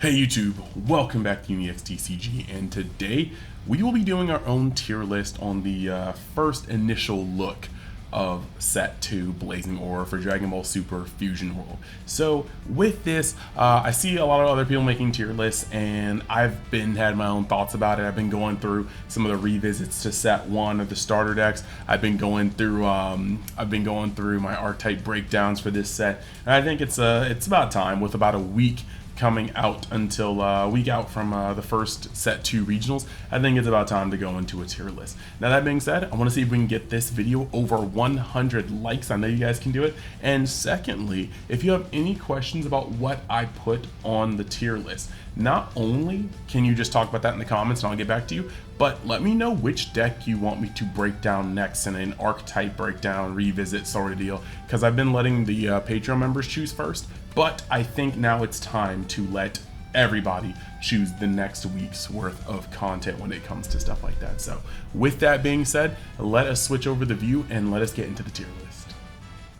Hey YouTube, welcome back to UniXTCG, and today we will be doing our own tier list on the first initial look of Set 2 Blazing Aura for Dragon Ball Super Fusion World. So with this, I see a lot of other people making tier lists, and I've had my own thoughts about it. I've been going through some of the revisits to Set 1 of the starter decks. I've been going through my archetype breakdowns for this set, and I think it's about time, with about a week coming out until a week out from the first Set 2 regionals. I think it's about time to go into a tier list. Now that being said, I want to see if we can get this video over 100 likes. I know you guys can do it. And secondly, if you have any questions about what I put on the tier list, not only can you just talk about that in the comments and I'll get back to you, but let me know which deck you want me to break down next in an archetype breakdown, revisit sort of deal, because I've been letting the Patreon members choose first, but I think now it's time to let everybody choose the next week's worth of content when it comes to stuff like that. So with that being said, let us switch over the view and let us get into the tier list.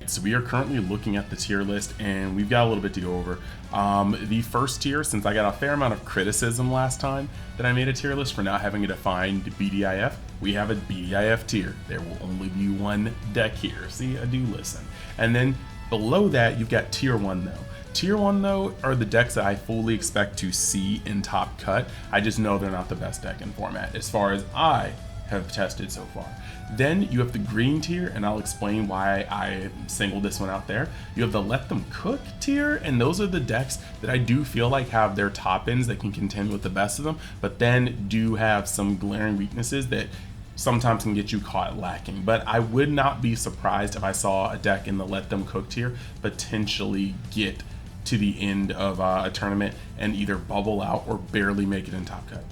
So we are currently looking at the tier list, and we've got a little bit to go over. The first tier, since I got a fair amount of criticism last time that I made a tier list for not having a defined BDIF, we have a BDIF tier. There will only be one deck here. See, I do listen. And then below that, you've got tier 1 though. Tier 1 though are the decks that I fully expect to see in Top Cut. I just know they're not the best deck in format as far as I have tested so far. Then you have the green tier, and I'll explain why I singled this one out there. You have the Let Them Cook tier, and those are the decks that I do feel like have their top ends that can contend with the best of them, but then do have some glaring weaknesses that sometimes can get you caught lacking. But I would not be surprised if I saw a deck in the Let Them Cook tier potentially get to the end of a tournament and either bubble out or barely make it in Top Cut.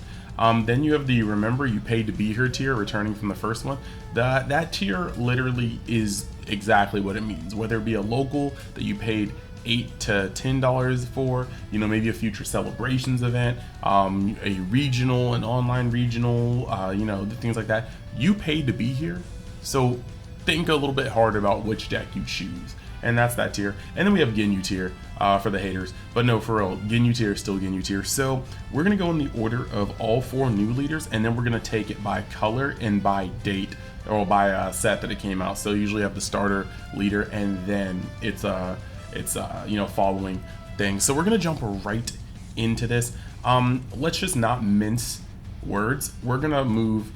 Then you have the Remember You Paid to Be Here tier, returning from the first one. That tier literally is exactly what it means. Whether it be a local that you paid $8 to $10 for, you know, maybe a future celebrations event, a regional, an online regional, you know, things like that. You paid to be here, so think a little bit harder about which deck you choose. And that's that tier. And then we have Ginyu tier for the haters. But no, for real, Ginyu tier is still Ginyu tier. So we're going to go in the order of all 4 new leaders, and then we're going to take it by color and by date, or by set that it came out. So usually have the starter leader, and then it's you know, following things. So we're going to jump right into this. Let's just not mince words. We're going to move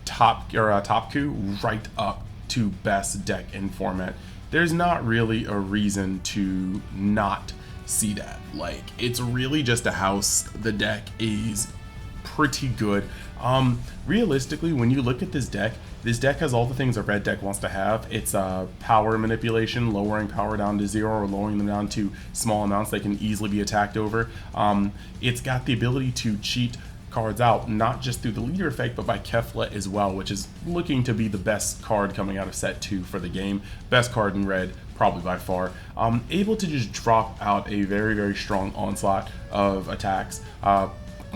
top coup right up to best deck in format. There's not really a reason to not see that. Like, it's really just a house. The deck is pretty good. Realistically, when you look at this deck has all the things a red deck wants to have. It's power manipulation, lowering power down to 0 or lowering them down to small amounts they can easily be attacked over. It's got the ability to cheat cards out, not just through the leader effect, but by Kefla as well, which is looking to be the best card coming out of Set 2 for the game. Best card in red, probably by far. Able to just drop out a very, very strong onslaught of attacks.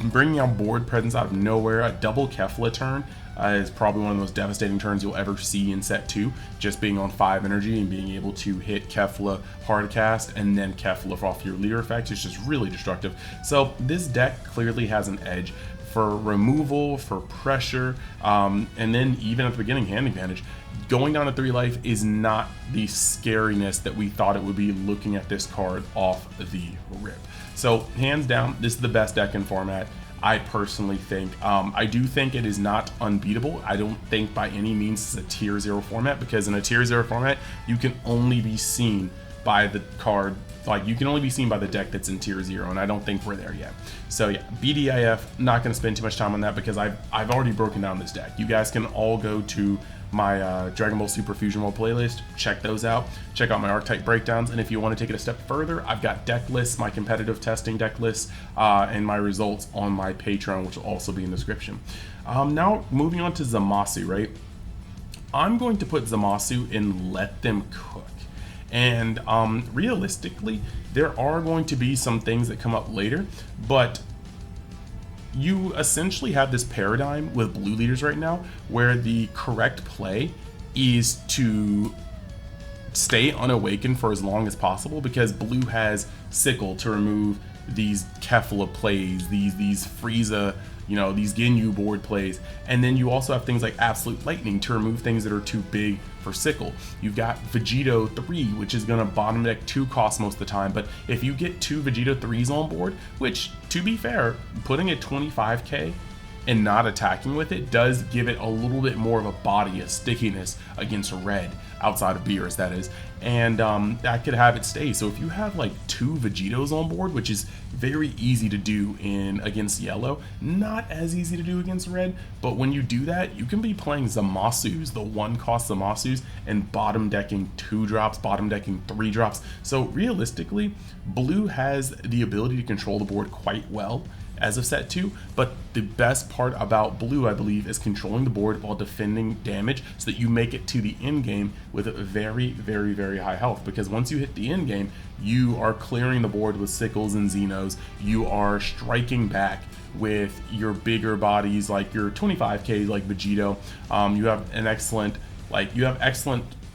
Bringing out board presence out of nowhere. A double Kefla turn is probably one of the most devastating turns you'll ever see in Set 2. Just being on 5 energy and being able to hit Kefla hard cast and then Kefla off your leader effect is just really destructive. So this deck clearly has an edge for removal, for pressure, and then even at the beginning, hand advantage. Going down to 3 life is not the scariness that we thought it would be looking at this card off the rip. So hands down, this is the best deck in format, I personally think. I do think it is not unbeatable. I don't think by any means it's a tier 0 format, because in a tier 0 format, you can only be seen by the card, like you can only be seen by the deck that's in tier 0, and I don't think we're there yet. So yeah, BDIF, not going to spend too much time on that because I've already broken down this deck. You guys can all go to my Dragon Ball Super Fusion World playlist, check those out, check out my archetype breakdowns, and if you want to take it a step further, I've got deck lists, my competitive testing deck lists, and my results on my Patreon, which will also be in the description. Now moving on to Zamasu, right? I'm going to put Zamasu in Let Them Cook. And realistically, there are going to be some things that come up later, but you essentially have this paradigm with blue leaders right now where the correct play is to stay unawakened for as long as possible, because blue has sickle to remove these Kefla plays, these Frieza, these Ginyu board plays. And then you also have things like Absolute Lightning to remove things that are too big for Sickle. You've got Vegito 3, which is going to bottom deck 2 costs most of the time, but if you get 2 Vegito 3s on board, which, to be fair, putting it 25k and not attacking with it does give it a little bit more of a body, a stickiness against red, outside of Beerus, that is, and that could have it stay. So if you have like 2 Vegitos on board, which is very easy to do against yellow, not as easy to do against red, but when you do that, you can be playing Zamasus, the 1-cost Zamasus, and bottom decking 2 drops, bottom decking 3 drops. So realistically, blue has the ability to control the board quite well as of set 2, but the best part about blue, I believe, is controlling the board while defending damage so that you make it to the end game with a very, very, very high health, because once you hit the end game, you are clearing the board with Sickles and Xenos, you are striking back with your bigger bodies like your 25k like Vegito. You have an excellent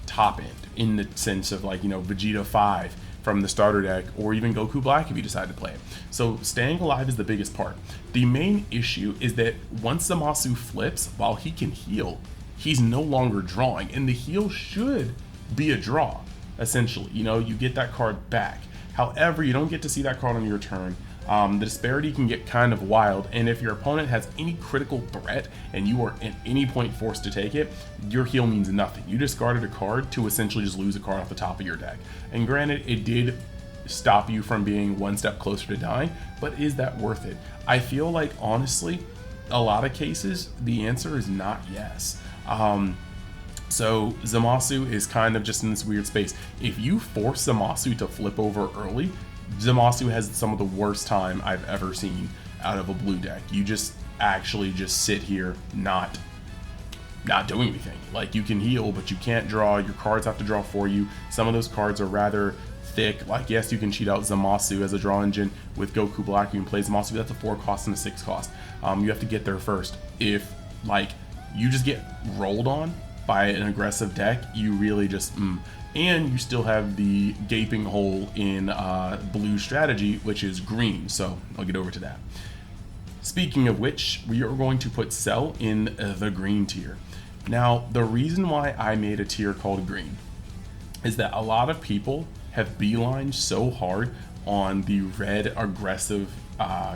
top end in the sense of like, Vegeta 5 from the starter deck, or even Goku Black if you decide to play it. So staying alive is the biggest part. The main issue is that once Zamasu flips, while he can heal, he's no longer drawing, and the heal should be a draw, essentially. You get that card back. However, you don't get to see that card on your turn. The disparity can get kind of wild, and if your opponent has any critical threat and you are at any point forced to take it, your heal means nothing. You discarded a card to essentially just lose a card off the top of your deck. And granted, it did stop you from being one step closer to dying, but is that worth it? I feel like, honestly, a lot of cases, the answer is not yes. So Zamasu is kind of just in this weird space. If you force Zamasu to flip over early, Zamasu has some of the worst time I've ever seen out of a blue deck. You just actually just sit here not doing anything. Like, you can heal, but you can't draw. Your cards have to draw for you. Some of those cards are rather thick. Like, yes, you can cheat out Zamasu as a draw engine with Goku Black. You can play Zamasu. That's a 4-cost and a 6-cost. You have to get there first. If you just get rolled on by an aggressive deck, you really just and you still have the gaping hole in blue strategy, which is green. So I'll get over to that. Speaking of which, we are going to put Cell in the green tier. Now, the reason why I made a tier called green is that a lot of people have beelined so hard on the red aggressive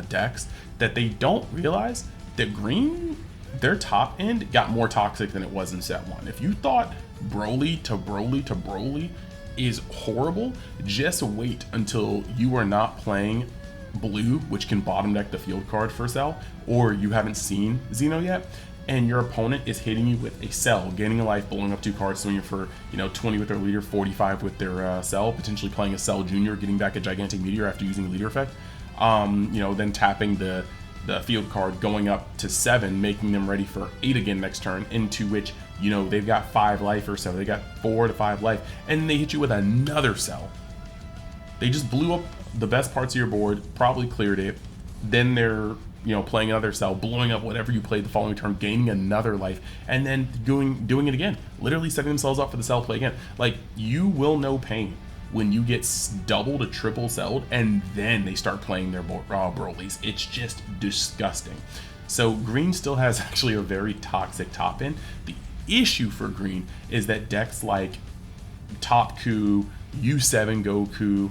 decks that they don't realize that green, their top end, got more toxic than it was in set 1. If you thought Broly to Broly to Broly is horrible, just wait until you are not playing blue, which can bottom deck the field card for Cell, or you haven't seen Xeno yet, and your opponent is hitting you with a Cell, gaining a life, blowing up 2 cards, swinging for 20 with their leader, 45 with their Cell, potentially playing a Cell Junior, getting back a gigantic meteor after using a leader effect, then tapping the field card, going up to 7, making them ready for 8 again next turn, into which they've got 5 life or so, they got 4 to 5 life, and they hit you with another Cell. They just blew up the best parts of your board, probably cleared it, then they're playing another Cell, blowing up whatever you played the following turn, gaining another life, and then doing it again, literally setting themselves up for the Cell play again. Like, you will know pain when you get double to triple Celled and then they start playing their Broly's. It's just disgusting. So green still has actually a very toxic top end. The issue for green is that decks like Top Ku, U7 Goku,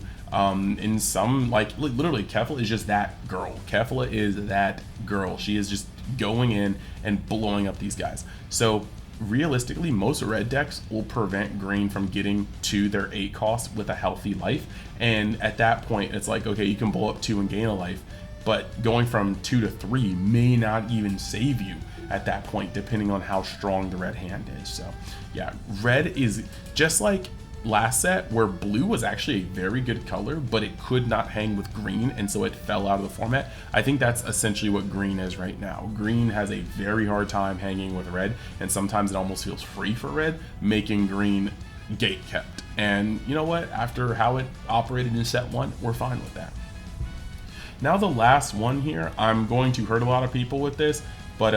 in some, literally Kefla is just that girl. Kefla is that girl. She is just going in and blowing up these guys. So realistically, most red decks will prevent green from getting to their 8 cost with a healthy life, and at that point it's like, okay, you can blow up 2 and gain a life, but going from 2 to 3 may not even save you at that point, depending on how strong the red hand is. So yeah, red is just like last set, where blue was actually a very good color, but it could not hang with green, and so it fell out of the format. I think that's essentially what green is right now. Green has a very hard time hanging with red, and sometimes it almost feels free for red, making green gate kept. And you know what? After how it operated in set 1, we're fine with that. Now the last one here, I'm going to hurt a lot of people with this, but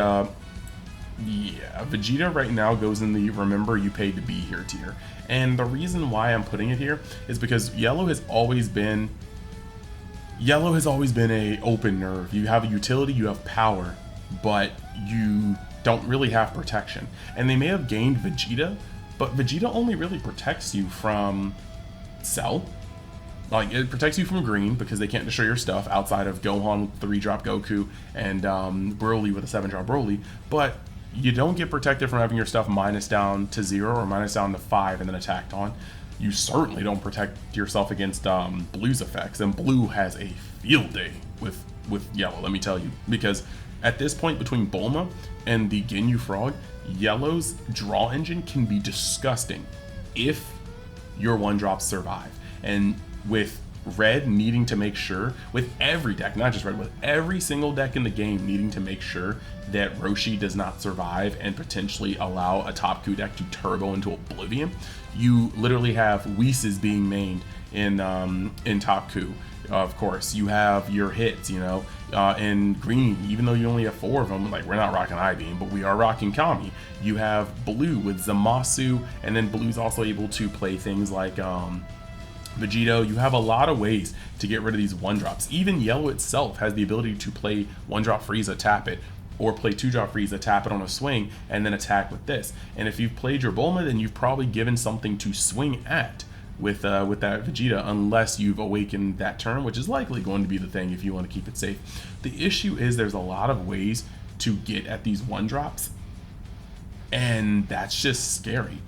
yeah, Vegeta right now goes in the remember you paid to be here tier. And the reason why I'm putting it here is because yellow has always been Yellow has always been a open nerve. You have a utility, you have power, but you don't really have protection. And they may have gained Vegeta, but Vegeta only really protects you from Cell. Like, it protects you from green because they can't destroy your stuff outside of Gohan 3-drop Goku and Broly with a 7-drop Broly. But you don't get protected from having your stuff minus down to 0 or minus down to 5 and then attacked on. You certainly don't protect yourself against Blue's effects. And Blue has a field day with Yellow, let me tell you. Because at this point between Bulma and the Ginyu Frog, Yellow's draw engine can be disgusting if your 1-drops survive. And with Red needing to make sure, with every deck, not just Red, with every single deck in the game needing to make sure that Roshi does not survive and potentially allow a top coup deck to turbo into oblivion, you literally have Whis being mained in top coup. Of course, you have your hits, you know, in green, even though you only have 4 of them, like we're not rocking I-Beam, but we are rocking Kami. You have blue with Zamasu, and then blue's also able to play things like Vegito. You have a lot of ways to get rid of these 1-drops. Even yellow itself has the ability to play 1-drop Frieza, tap it, or play 2-drop Frieza, tap it on a swing, and then attack with this. And if you've played your Bulma, then you've probably given something to swing at with that Vegeta, unless you've awakened that turn, which is likely going to be the thing if you want to keep it safe. The issue is there's a lot of ways to get at these 1-drops, and that's just scary.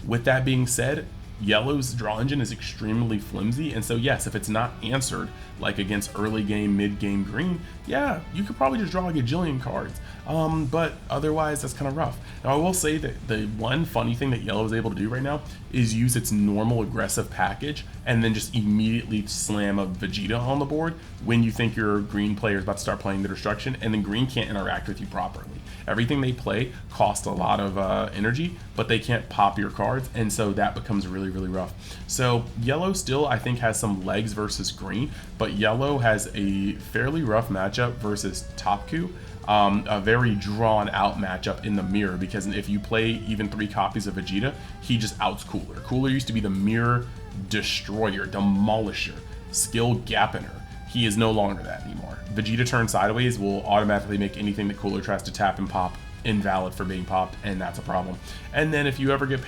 With that being said, Yellow's draw engine is extremely flimsy, and so yes, if it's not answered, like against early game, mid game green, yeah, you could probably just draw a gajillion cards. But otherwise, that's kind of rough. Now, I will say that the one funny thing that Yellow is able to do right now is use its normal aggressive package and then just immediately slam a Vegeta on the board when you think your green player is about to start playing the destruction, and then green can't interact with you properly. Everything they play costs a lot of energy, but they can't pop your cards, and so that becomes really, really rough. So Yellow still, I think, has some legs versus green, but Yellow has a fairly rough matchup versus Top Coup. A very drawn out matchup in the mirror, because if you play even 3 copies of Vegeta, he just outs Cooler. Cooler used to be the mirror destroyer, demolisher, skill gappener. He is no longer that anymore. Vegeta turn sideways will automatically make anything that Cooler tries to tap and pop invalid for being popped, and that's a problem. And then if you ever get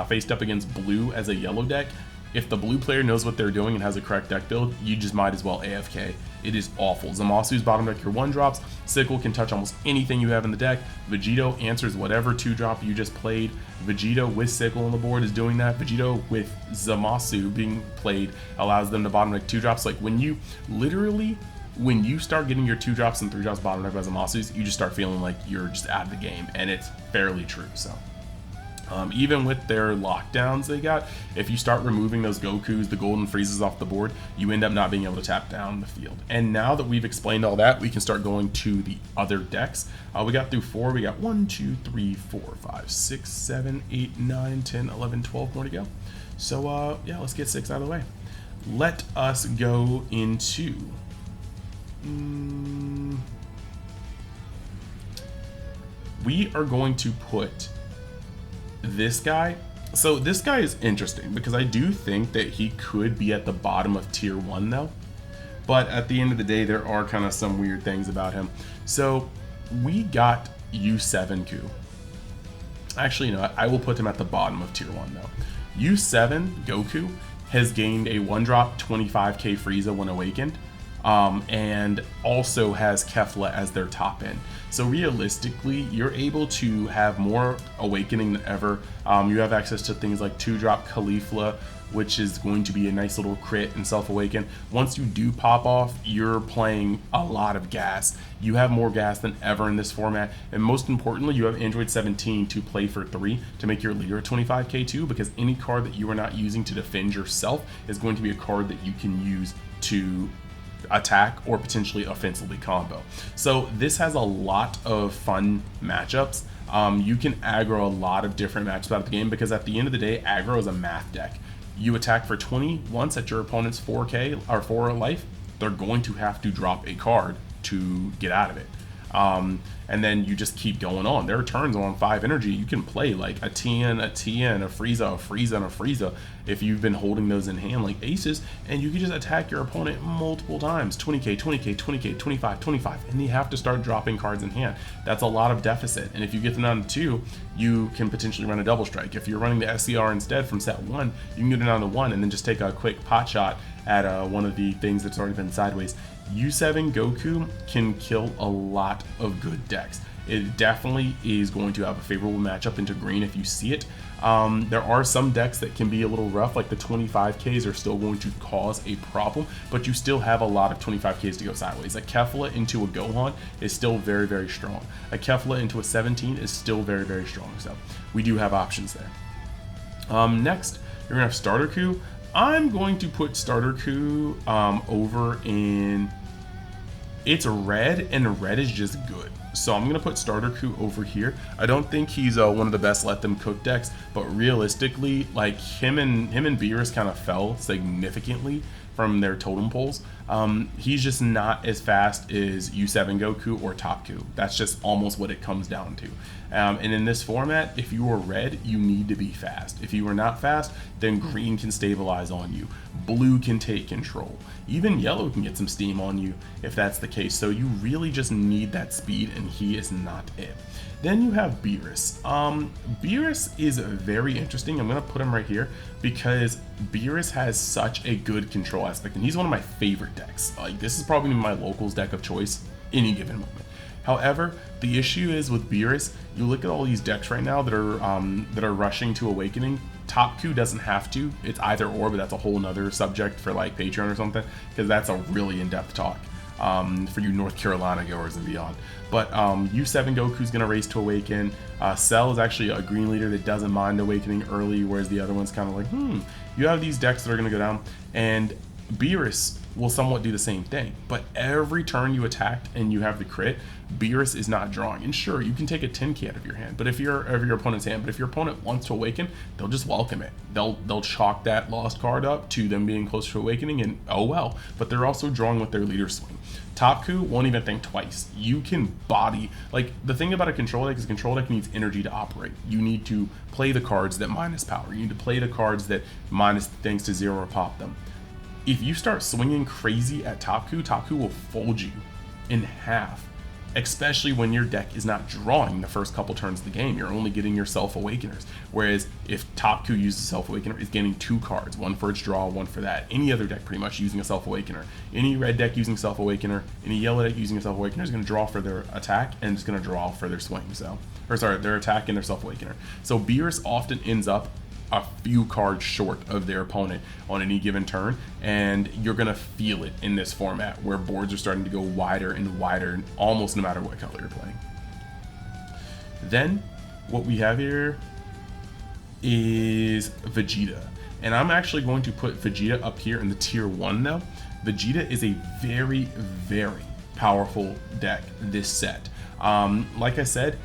faced up against blue as a yellow deck, if the blue player knows what they're doing and has a correct deck build, you just might as well AFK. It is awful. Zamasu's bottom deck your 1-drops. Sickle can touch almost anything you have in the deck. Vegito answers whatever 2-drop you just played. Vegito with Sickle on the board is doing that. Vegito with Zamasu being played allows them to bottom deck 2-drops. Like when you start getting your 2-drops and 3-drops bottom deck by Zamasu's, you just start feeling like you're just out of the game, and it's fairly true. So even with their lockdowns they got, if you start removing those Gokus, the golden Friezas off the board, you end up not being able to tap down the field. And now that we've explained all that, we can start going to the other decks. We got through 4. We got 1, 2, 3, 4, 5, 6, 7, 8, 9, 10, 11, 12 more to go. So yeah, let's get 6 out of the way. Let us go into we are going to put this guy. So this guy is interesting because I do think that he could be at the bottom of tier 1 though, but at the end of the day there are kind of some weird things about him. So we got U7 Ku. Actually, you know what? I will put him at the bottom of tier 1 though. U7 Goku has gained a 1-drop 25k Frieza when awakened, and also has Kefla as their top end. So realistically, you're able to have more awakening than ever. You have access to things like 2-drop Caulifla, which is going to be a nice little crit and self-awaken. Once you do pop off, you're playing a lot of gas. You have more gas than ever in this format, and most importantly, you have Android 17 to play for 3 to make your leader 25k too, because any card that you are not using to defend yourself is going to be a card that you can use to attack or potentially offensively combo. So this has a lot of fun matchups. You can aggro a lot of different matchups out of the game, because at the end of the day, aggro is a math deck. You attack for 20 once at your opponent's 4k or 4 life, they're going to have to drop a card to get out of it. And then you just keep going on. There are turns on 5 energy you can play like a Tien, a Frieza, a Frieza, and a Frieza if you've been holding those in hand like aces, and you can just attack your opponent multiple times. 20k, 20k, 20k, 25, 25, and you have to start dropping cards in hand. That's a lot of deficit, and if you get them down to 2, you can potentially run a double strike. If you're running the SCR instead from set 1, you can get it down to 1 and then just take a quick pot shot at one of the things that's already been sideways. U7 Goku can kill a lot of good decks. It definitely is going to have a favorable matchup into green if you see it. There are some decks that can be a little rough, like the 25Ks are still going to cause a problem, but you still have a lot of 25Ks to go sideways. A Kefla into a Gohan is still very, very strong. A Kefla into a 17 is still very, very strong. So we do have options there. Next, you're gonna have Starter Coup. I'm going to put Starter Coup over in, it's red, and red is just good. So I'm going to put Starter Coup over here. I don't think he's one of the best Let Them Cook decks, but realistically, like him and Beerus kind of fell significantly from their totem poles. He's just not as fast as U7 Goku or Top Coup. That's just almost what it comes down to. And in this format, if you are red, you need to be fast. If you are not fast, then green can stabilize on you. Blue can take control. Even yellow can get some steam on you if that's the case. So you really just need that speed, and he is not it. Then you have Beerus. Beerus is very interesting. I'm going to put him right here because Beerus has such a good control aspect, and he's one of my favorite decks. Like, this is probably my locals deck of choice any given moment. However, the issue is with Beerus, you look at all these decks right now that are rushing to Awakening. Top Coup doesn't have to. It's either or, but that's a whole nother subject for like Patreon or something, because that's a really in-depth talk for you North Carolina goers and beyond. But U7 Goku's gonna race to Awaken. Cell is actually a green leader that doesn't mind Awakening early, whereas the other one's kind of like, you have these decks that are gonna go down, and Beerus will somewhat do the same thing, but every turn you attacked and you have the crit, Beerus is not drawing. And sure, you can take a 10k out of your hand, but if your opponent's hand, but if your opponent wants to Awaken, they'll just welcome it. They'll chalk that lost card up to them being close to Awakening, and oh well. But they're also drawing with their leader swing. Top Coup won't even think twice. You can body, like, the thing about a control deck is a control deck needs energy to operate. You need to play the cards that minus power. You need to play the cards that minus things to 0 or pop them. If you start swinging crazy at Top Coup will fold you in half, especially when your deck is not drawing the first couple turns of the game. You're only getting your Self-Awakeners. Whereas if Top Coup uses Self-Awakener, it's getting 2 cards, one for its draw, one for that. Any other deck pretty much using a Self-Awakener. Any red deck using Self-Awakener, any yellow deck using a Self-Awakener is going to draw for their attack, and it's going to draw for their swing. So, or sorry, their attack and their Self-Awakener. So Beerus often ends up a few cards short of their opponent on any given turn, and you're gonna feel it in this format where boards are starting to go wider and wider almost no matter what color you're playing. Then what we have here is Vegeta, and I'm actually going to put Vegeta up here in the tier 1 now. Vegeta is a very, very powerful deck this set. Like I said,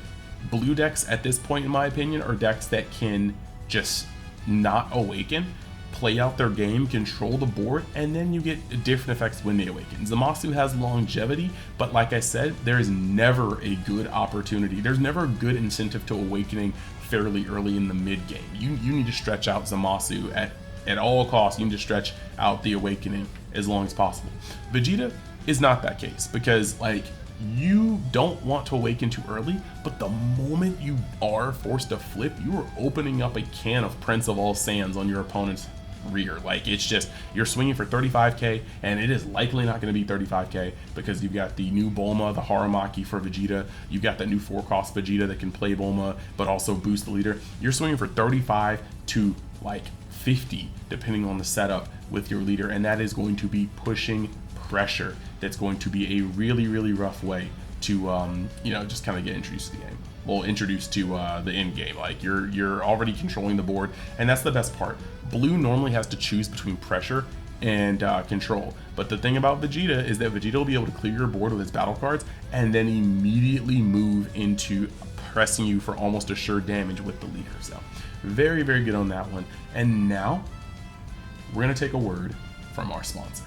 blue decks at this point in my opinion are decks that can just not awaken, play out their game, control the board, and then you get different effects when they awaken. Zamasu has longevity, but like I said, there is never a good opportunity. There's never a good incentive to awakening fairly early in the mid game. You need to stretch out Zamasu at all costs. You need to stretch out the awakening as long as possible. Vegeta is not that case, because like, you don't want to awaken too early, but the moment you are forced to flip, you are opening up a can of Prince of All Sands on your opponent's rear. Like, it's just, you're swinging for 35k, and it is likely not going to be 35k because you've got the new Bulma, the Haramaki for Vegeta. You've got that new 4-cost Vegeta that can play Bulma but also boost the leader. You're swinging for 35 to like 50 depending on the setup with your leader, and that is going to be pushing pressure. That's going to be a really, really rough way to you know, just kind of get introduced to the game. Well, introduced to the end game. Like, you're already controlling the board, and that's the best part. Blue normally has to choose between pressure and control, but the thing about Vegeta is that Vegeta will be able to clear your board with his battle cards and then immediately move into pressing you for almost assured damage with the leader. So very, very good on that one. And now we're gonna take a word from our sponsors.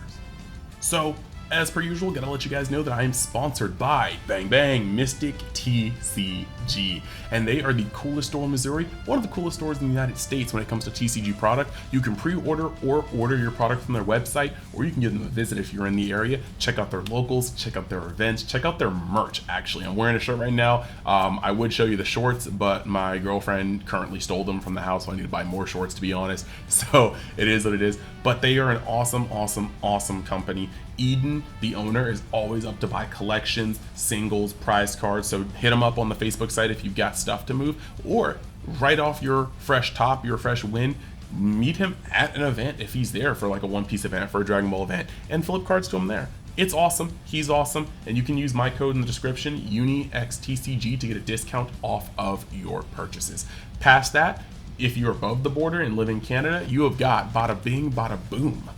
So as per usual, gotta let you guys know that I am sponsored by Bang Bang Mystic TCG, and they are the coolest store in Missouri, one of the coolest stores in the United States when it comes to TCG product. You can pre-order or order your product from their website, or you can give them a visit if you're in the area. Check out their locals, check out their events, check out their merch. Actually, I'm wearing a shirt right now. I would show you the shorts, but my girlfriend currently stole them from the house, so I need to buy more shorts, to be honest. So it is what it is. But they are an awesome company. Eden, the owner, is always up to buy collections, singles, prize cards. So hit him up on the Facebook site if you've got stuff to move, or right off your fresh top, your fresh win, meet him at an event if he's there for like a One Piece event, for a Dragon Ball event, and flip cards to him there. It's awesome. He's awesome. And you can use my code in the description, UNIXTCG, to get a discount off of your purchases. Past that, if you're above the border and live in Canada, you have got bada bing, bada boom,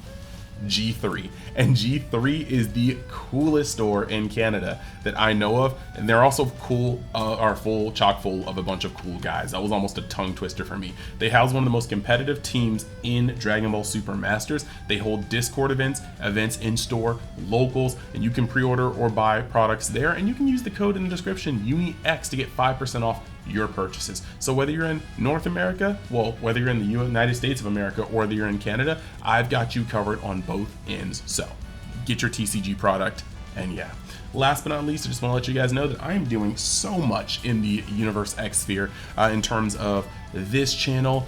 G3. And G3 is the coolest store in Canada that I know of, and they're also cool, chock full of a bunch of cool guys. That was almost a tongue twister for me. They house one of the most competitive teams in Dragon Ball Super Masters. They hold Discord events in store, locals, and you can pre-order or buy products there, and you can use the code in the description, UNIX, to get 5% off your purchases. So whether you're in North America, whether you're in the United States of America, or whether you're in Canada, I've got you covered on both ends. So get your TCG product. And yeah, last but not least, I just want to let you guys know that I am doing so much in the Universe X sphere in terms of this channel,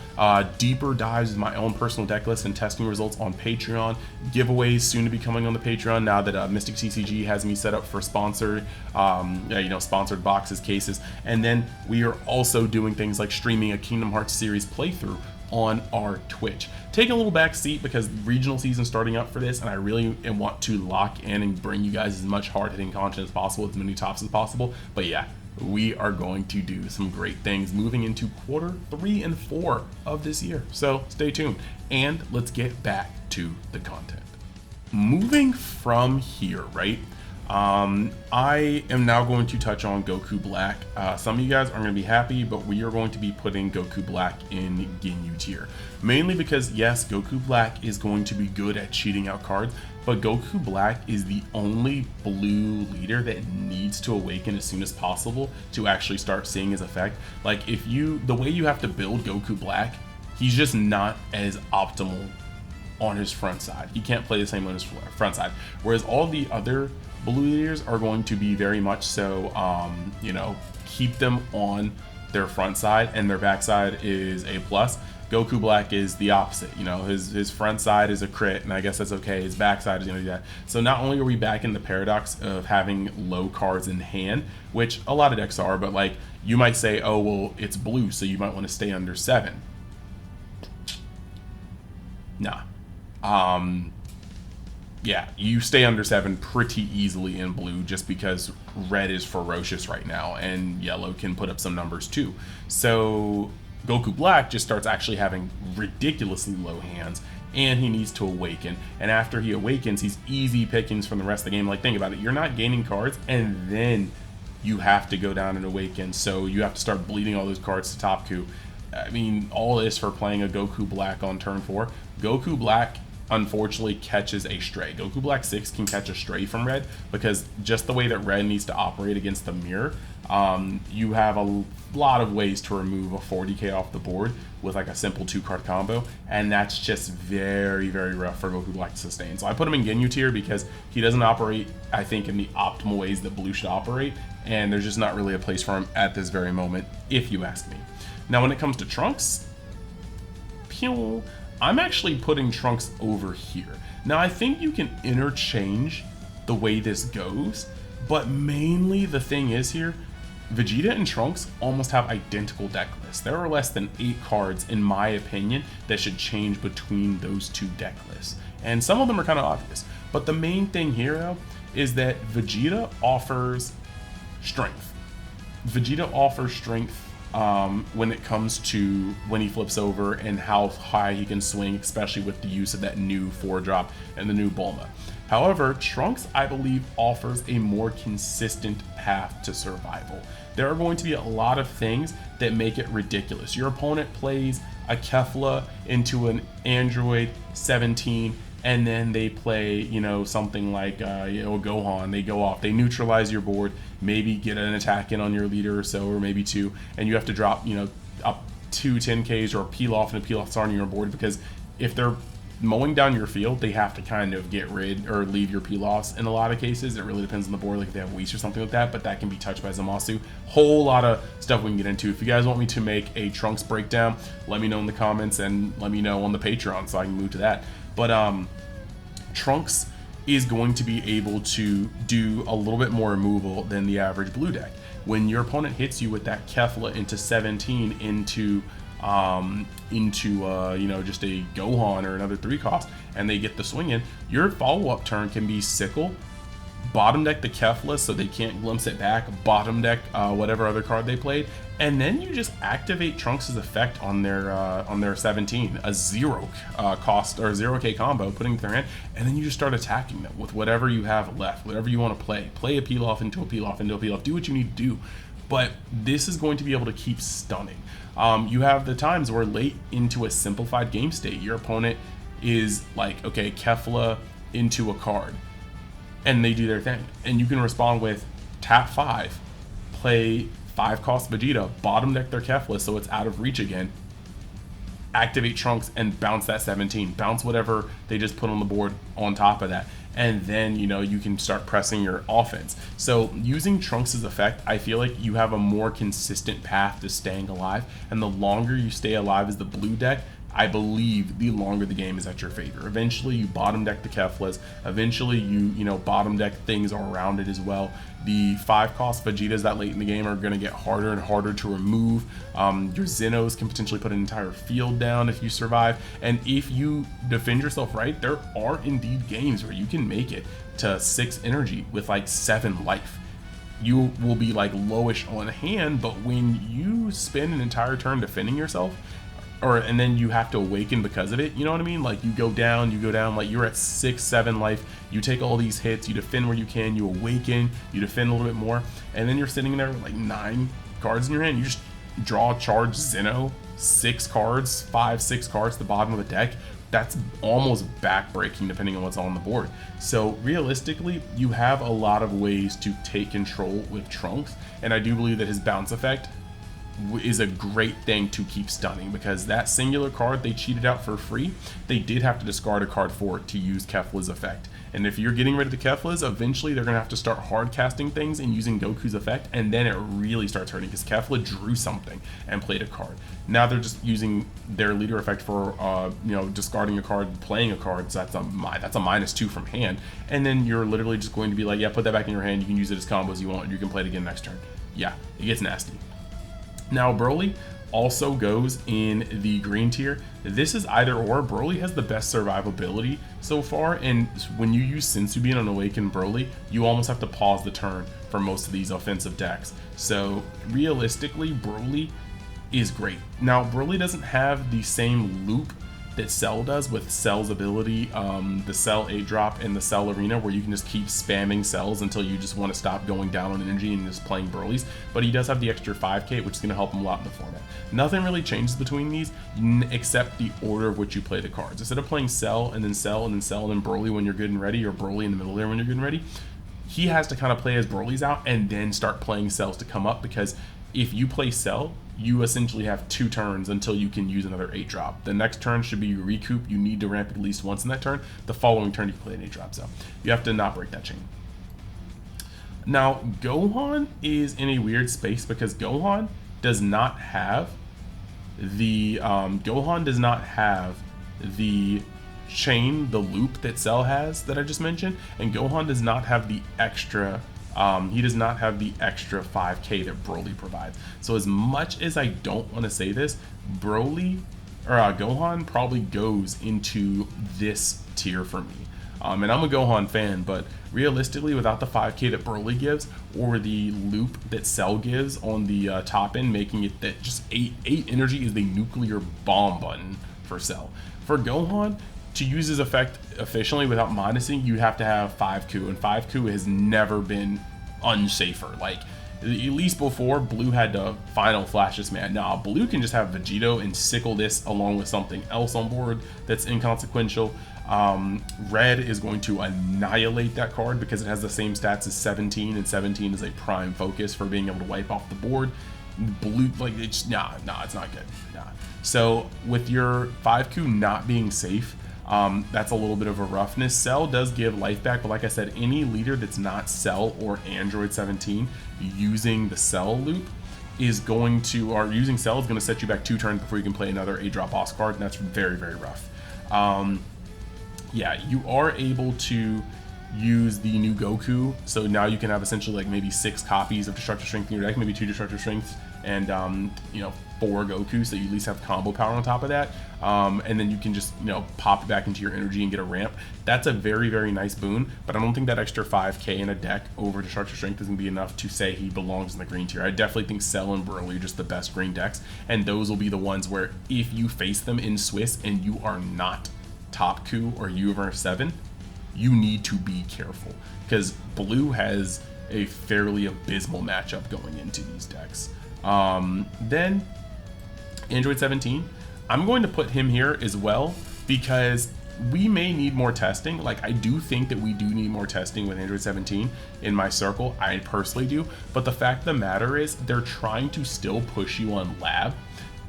deeper dives in my own personal deck list and testing results on Patreon, giveaways soon to be coming on the Patreon now that Mystic TCG has me set up for sponsored boxes, cases, and then we are also doing things like streaming a Kingdom Hearts series playthrough on our Twitch. Take a little back seat because regional season starting up for this, and I really want to lock in and bring you guys as much hard-hitting content as possible, as many tops as possible. But yeah, we are going to do some great things moving into quarter 3 and 4 of this year. So stay tuned, and let's get back to the content. Moving from here, right? I am now going to touch on Goku Black. Some of you guys aren't going to be happy, but we are going to be putting Goku Black in Ginyu tier. Mainly because, yes, Goku Black is going to be good at cheating out cards, but Goku Black is the only blue leader that needs to awaken as soon as possible to actually start seeing his effect. Like, the way you have to build Goku Black, he's just not as optimal on his front side. He can't play the same on his front side. Whereas all the other blue leaders are going to be very much so, keep them on their front side, and their back side is A+. Goku Black is the opposite. His front side is a crit, and I guess that's okay. His back side is going to do that. So not only are we back in the paradox of having low cards in hand, which a lot of decks are, but like you might say, oh, well, it's blue, so you might want to stay under 7. Nah. Yeah, you stay under 7 pretty easily in blue just because red is ferocious right now and yellow can put up some numbers too. So Goku Black just starts actually having ridiculously low hands, and he needs to awaken. And after he awakens, he's easy pickings from the rest of the game. Like, think about it. You're not gaining cards, and then you have to go down and awaken. So you have to start bleeding all those cards to top coup. I mean, all this for playing a Goku Black on turn 4. Goku Black unfortunately catches a stray. Goku Black 6 can catch a stray from red because just the way that red needs to operate against the mirror, you have a lot of ways to remove a 40k off the board with like a simple 2-card combo, and that's just very rough for Goku Black to sustain. So I put him in Ginyu tier because he doesn't operate, I think, in the optimal ways that blue should operate, and there's just not really a place for him at this very moment, if you ask me. Now when it comes to Trunks, I'm actually putting Trunks over here. Now I think you can interchange the way this goes, but mainly the thing is here, Vegeta and Trunks almost have identical deck lists. There are less than 8 cards, in my opinion, that should change between those two deck lists. And some of them are kind of obvious. But the main thing here, though, is that Vegeta offers strength. Vegeta offers strength when it comes to when he flips over and how high he can swing, especially with the use of that new 4-drop and the new Bulma. However, Trunks, I believe, offers a more consistent path to survival. There are going to be a lot of things that make it ridiculous. Your opponent plays a Kefla into an Android 17 and then they play, something like, Gohan. They go off, they neutralize your board, maybe get an attack in on your leader or so, or maybe two, and you have to drop, up 2 10Ks or peel off, and a peel offs on your board, because if they're mowing down your field, they have to kind of get rid or leave your peel offs in a lot of cases. It really depends on the board, like if they have Whis or something like that, but that can be touched by Zamasu. Whole lot of stuff we can get into. If you guys want me to make a Trunks breakdown, let me know in the comments, and let me know on the Patreon so I can move to that. But Trunks is going to be able to do a little bit more removal than the average blue deck. When your opponent hits you with that Kefla into 17 into just a Gohan or another 3-cost, and they get the swing in, your follow-up turn can be Sickle, bottom deck the Kefla so they can't glimpse it back, bottom deck whatever other card they played, and then you just activate Trunks' effect on their 17, a 0 cost or 0k combo, putting it in their hand, and then you just start attacking them with whatever you have left, whatever you want to play a peel off into a peel off into a peel off, do what you need to do. But this is going to be able to keep stunning. You have the times where late into a simplified game state, your opponent is like, okay, Kefla into a card, and they do their thing, and you can respond with tap 5, play 5-cost Vegeta, bottom deck their Kefla so it's out of reach again, activate Trunks, and bounce that 17, bounce whatever they just put on the board on top of that, and then you can start pressing your offense. So using Trunks' effect, I feel like you have a more consistent path to staying alive, and the longer you stay alive as the blue deck, I believe the longer the game is at your favor. Eventually you bottom deck the Keflas, eventually you bottom deck things all around it as well. The 5-cost Vegetas that late in the game are going to get harder and harder to remove. Your Zenos can potentially put an entire field down if you survive, and if you defend yourself right, there are indeed games where you can make it to 6 energy with like 7 life. You will be like lowish on hand, but when you spend an entire turn defending yourself, and then you have to awaken because of it, you know what I mean? Like you go down, like you're at 6, 7 life, you take all these hits, you defend where you can, you awaken, you defend a little bit more, and then you're sitting there with like 9 cards in your hand, you just draw a charge Zeno, 6 cards, 5, 6 cards at the bottom of the deck. That's almost backbreaking depending on what's on the board. So realistically, you have a lot of ways to take control with Trunks, and I do believe that his bounce effect is a great thing to keep stunning, because that singular card they cheated out for free, they did have to discard a card for it to use Kefla's effect. And if you're getting rid of the Keflas, eventually they're going to have to start hard casting things and using Goku's effect, and then it really starts hurting because Kefla drew something and played a card. Now they're just using their leader effect for discarding a card, playing a card, so that's a -2 from hand, and then you're literally just going to be like, yeah, put that back in your hand, you can use it as combos you want, and you can play it again next turn. Yeah, it gets nasty. Now Broly also goes in the green tier. This is either or. Broly has the best survivability so far, and when you use Sensubean on Awakened Broly, you almost have to pause the turn for most of these offensive decks. So realistically, Broly is great. Now Broly doesn't have the same loop that Cell does with Cell's ability, the Cell 8-drop and the Cell Arena, where you can just keep spamming Cells until you just want to stop going down on energy and just playing Broly's, but he does have the extra 5k, which is going to help him a lot in the format. Nothing really changes between these except the order of which you play the cards. Instead of playing Cell and then Cell and then Cell and then Broly when you're good and ready, or Broly in the middle there when you're good and ready, he has to kind of play his Broly's out and then start playing Cells to come up, because if you play Cell, you essentially have 2 turns until you can use another 8-drop. The next turn should be your recoup. You need to ramp at least once in that turn. The following turn you can play an 8-drop, so you have to not break that chain. Now Gohan is in a weird space because Gohan does not have the chain, the loop that Cell has that I just mentioned, and Gohan does not have the extra 5k that Broly provides. So as much as I don't want to say this, Gohan probably goes into this tier for me. And I'm a Gohan fan, but realistically, without the 5k that Broly gives, or the loop that Cell gives on the top end, making it that just 8 energy is the nuclear bomb button for Cell. For Gohan, to use his effect efficiently without minusing, you have to have 5Ku, and 5Ku has never been unsafer. Like, At least before, Blue had to final flash this man. Nah, Blue can just have Vegito and sickle this along with something else on board that's inconsequential. Red is going to annihilate that card because it has the same stats as 17, and 17 is a prime focus for being able to wipe off the board. Blue, like, it's nah, it's not good. Nah. So with your 5Q not being safe, that's a little bit of a roughness. Cell does give life back, but like I said, any leader that's not Cell or Android 17 using the Cell loop is going to, or using Cell is going to set you back 2 turns before you can play another 8-drop boss card, and that's very, very rough. Yeah, you are able to use the new Goku, so now you can have essentially like maybe 6 copies of Destructive Strength in your deck, maybe 2 Destructive Strengths, and 4 Goku, so you at least have combo power on top of that. And then you can just pop it back into your energy and get a ramp. That's a very, very nice boon, but I don't think that extra 5k in a deck over Destructive Strength is going to be enough to say he belongs in the green tier. I definitely think Cell and Broly are just the best green decks, and those will be the ones where if you face them in Swiss and you are not top Q or Universe 7, you need to be careful, because Blue has a fairly abysmal matchup going into these decks. Then Android 17, I'm going to put him here as well because we may need more testing. Like, I do think that we do need more testing with Android 17 in my circle. I personally do, but the fact of the matter is they're trying to still push you on lab,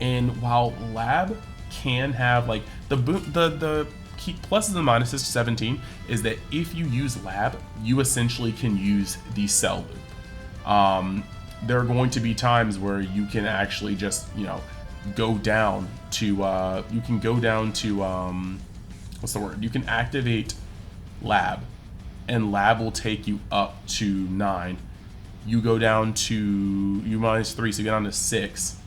and while lab can have like the key pluses and minuses to 17 is that if you use lab, you essentially can use the cell loop. There are going to be times where you can actually just go down to what's the word, you can activate lab, and lab will take you up to 9. You go down to -3, so you get down to 6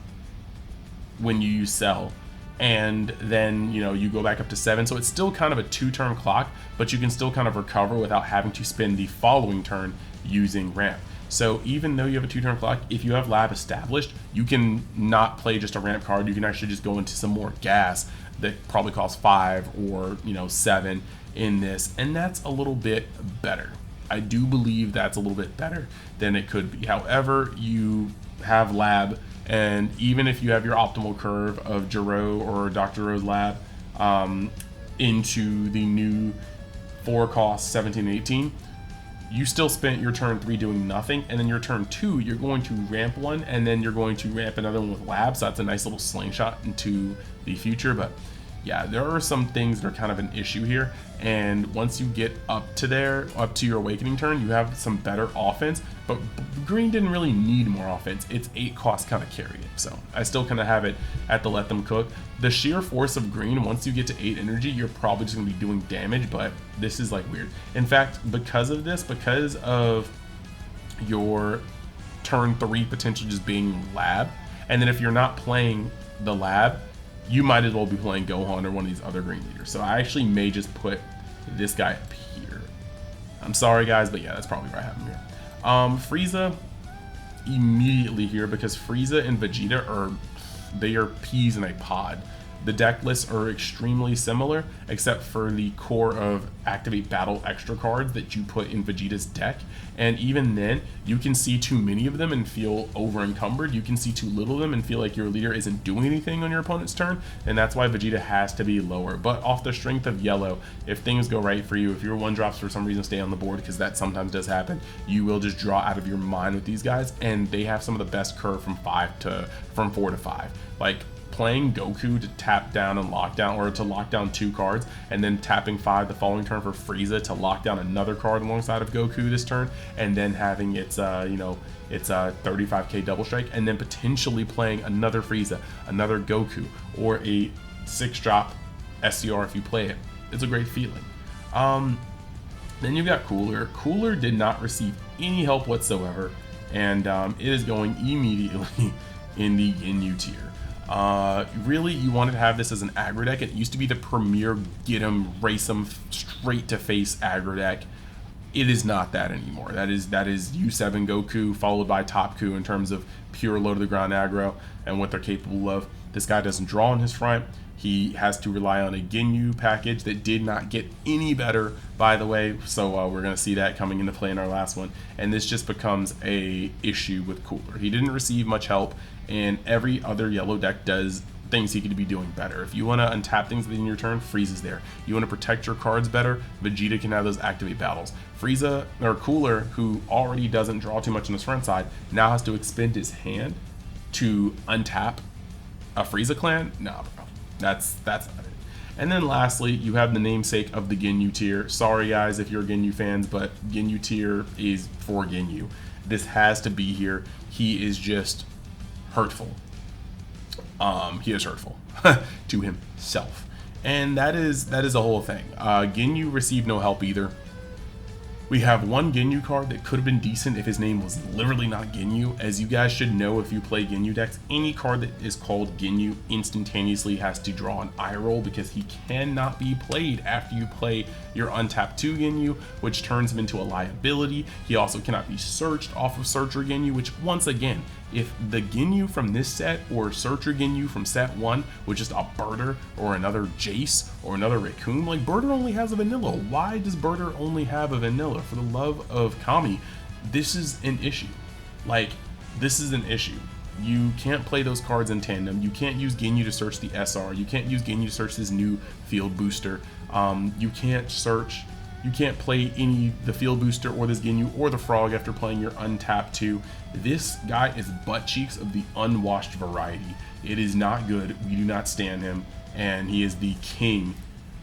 when you use cell, and then you go back up to 7, so it's still kind of a 2-turn clock, but you can still kind of recover without having to spend the following turn using ramp. So even though you have a 2-turn clock, if you have lab established, you can not play just a ramp card. You can actually just go into some more gas that probably costs 5 or 7 in this, and that's a little bit better. I do believe that's a little bit better than it could be. However, you have lab, and even if you have your optimal curve of Jiro or Dr. Rose lab into the new 4-cost 17 and 18, you still spent your turn 3 doing nothing, and then your turn 2 you're going to ramp one, and then you're going to ramp another one with lab, so that's a nice little slingshot into the future. But yeah, there are some things that are kind of an issue here, and once you get up to your awakening turn, you have some better offense, but green didn't really need more offense. Its 8 cost kind of carried it, so I still kind of have it at the let them cook. The sheer force of green, once you get to 8 energy, you're probably just gonna be doing damage, but this is like weird. In fact, because of your turn 3 potentially just being lab, and then if you're not playing the lab, you might as well be playing Gohan or one of these other green leaders. So I actually may just put this guy up here. I'm sorry guys, but yeah, that's probably where I have him here. Frieza immediately here, because Frieza and Vegeta are peas in a pod. The deck lists are extremely similar, except for the core of activate battle extra cards that you put in Vegeta's deck. And even then, you can see too many of them and feel over encumbered. You can see too little of them and feel like your leader isn't doing anything on your opponent's turn. And that's why Vegeta has to be lower. But off the strength of yellow, if things go right for you, if your 1-drops for some reason stay on the board, because that sometimes does happen, you will just draw out of your mind with these guys. And they have some of the best curve from 4 to 5. Like, playing Goku to tap down and lock down, or to lock down 2 cards, and then tapping 5 the following turn for Frieza to lock down another card alongside of Goku this turn, and then having its 35k double strike, and then potentially playing another Frieza, another Goku, or a 6-drop SCR if you play it. It's a great feeling. Then you've got Cooler. Cooler did not receive any help whatsoever, and it is going immediately in the Ginyu tier. Really, you wanted to have this as an aggro deck. It used to be the premier get 'em, race 'em straight to face aggro deck. It is not that anymore. That is U7 Goku followed by Top Ku in terms of pure low to the ground aggro and what they're capable of. This guy doesn't draw in his front. He has to rely on a Ginyu package that did not get any better, by the way. So we're going to see that coming into play in our last one. And this just becomes a issue with Cooler. He didn't receive much help, and every other yellow deck does things he could be doing better. If you want to untap things in your turn, Frieza's there. You want to protect your cards better, Vegeta can have those activate battles. Frieza, or Cooler, who already doesn't draw too much on his front side, now has to expend his hand to untap a Frieza clan? Nah, bro. That's not it. And then lastly, you have the namesake of the Ginyu tier. Sorry guys if you're Ginyu fans, but Ginyu tier is for Ginyu. This has to be here. He is just hurtful. He is hurtful to himself, and that is the whole thing. Ginyu received no help either. We have one Ginyu card that could have been decent if his name was literally not Ginyu. As you guys should know, if you play Ginyu decks, any card that is called Ginyu instantaneously has to draw an eye roll, because he cannot be played after you play your untapped 2 Ginyu, which turns him into a liability. He also cannot be searched off of Searcher Ginyu, which once again, if the Ginyu from this set or Searcher Ginyu from set 1 was just a Birder or another Jace or another Raccoon, like Birder only has a vanilla. Why does Birder only have a vanilla? For the love of Kami, this is an issue. Like, this is an issue. You can't play those cards in tandem. You can't use Ginyu to search the SR. You can't use Ginyu to search this new field booster. You can't play the field booster or this Ginyu or the Frog after playing your untapped 2. This guy is butt cheeks of the unwashed variety. It is not good. We do not stand him, and he is the king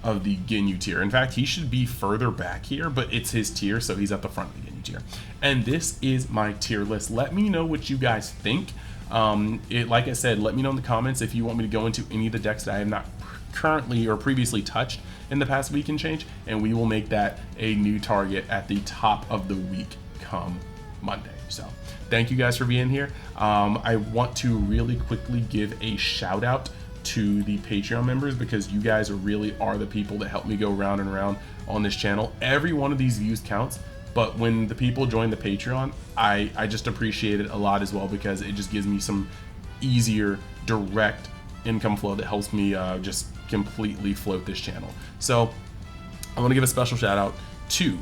of the Ginyu tier. In fact, he should be further back here, but it's his tier, so he's at the front of the Ginyu tier. And this is my tier list. Let me know what you guys think. Like I said, let me know in the comments if you want me to go into any of the decks that I have not currently or previously touched in the past week and change, and we will make that a new target at the top of the week come Monday. So thank you guys for being here. I want to really quickly give a shout out to the Patreon members, because you guys really are the people that help me go round and round on this channel. Every one of these views counts, but when the people join the Patreon, I just appreciate it a lot as well, because it just gives me some easier direct income flow that helps me just completely float this channel. So I want to give a special shout out to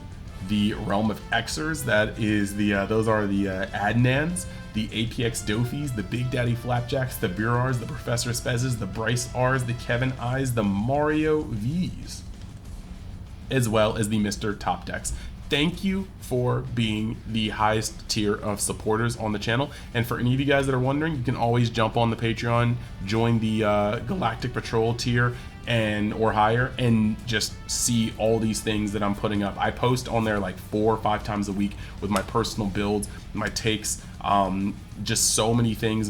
the Realm of Xers. That is those are the Adnans, the APX Dofis, the Big Daddy Flapjacks, the Burars, the Professor Spezes, the Bryce R's, the Kevin I's, the Mario V's, as well as the Mr. Top Decks. Thank you for being the highest tier of supporters on the channel. And for any of you guys that are wondering, you can always jump on the Patreon, join the Galactic Patrol tier or higher, and just see all these things that I'm putting up. I post on there like 4 or 5 times a week with my personal builds, my takes, just so many things,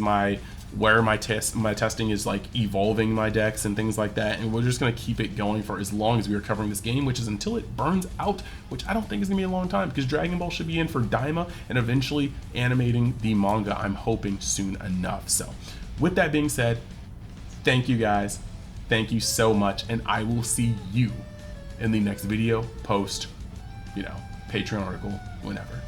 where my testing is like evolving my decks and things like that. And we're just going to keep it going for as long as we are covering this game, which is until it burns out, which I don't think is going to be a long time, because Dragon Ball should be in for Daima and eventually animating the manga, I'm hoping soon enough. So with that being said, thank you guys. Thank you so much, and I will see you in the next video, post, Patreon article, whenever.